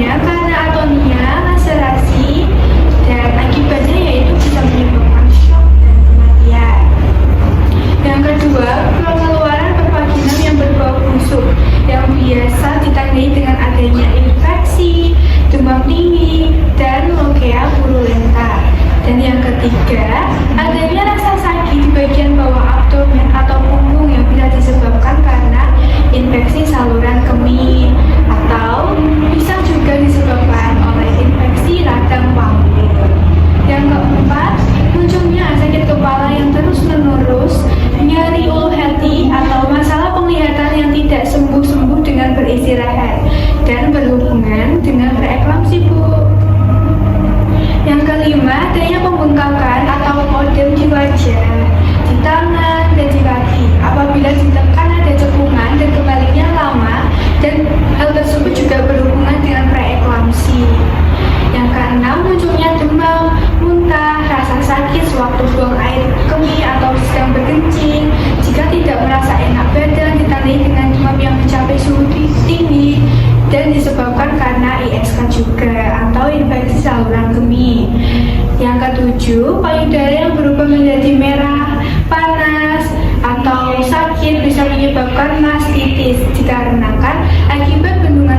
Penyebabnya karena atonia, laserasi, dan akibatnya yaitu bisa menyebabkan shock dan kematian. Yang kedua, pengeluaran pervaginam yang berbau busuk yang biasa ditandai dengan adanya infeksi, demam tinggi, dan logia purulenta. Dan yang ketiga, adanya rasa sakit di bagian bawah abdomen atau punggung yang bisa disebabkan karena infeksi saluran kemih atau bisa juga disebabkan oleh infeksi radang paru. Yang keempat, munculnya sakit kepala yang terus-menerus, nyeri ulu hati atau masalah penglihatan yang tidak sembuh-sembuh dengan beristirahat dan berhubungan dengan preeklamsi, Bu. Yang kelima, adanya pembengkakan atau odem di wajah, di tangan, dan di kaki apabila ditekan ada cekungan dan kembalinya lama, dan hal tersebut juga berhubungan dengan preeklamsi. Yang keenam, munculnya demam, muntah, rasa sakit sewaktu buang air kemih atau sedang berkencing. Jika tidak merasa enak badan, ditandai dengan demam yang mencapai suhu tinggi dan disebabkan karena ISK juga atau infeksi saluran kemih. Yang ketujuh, payudara yang berubah menjadi merah, panas, atau sakit bisa menyebabkan mastitis dikarenakan akibat bendungan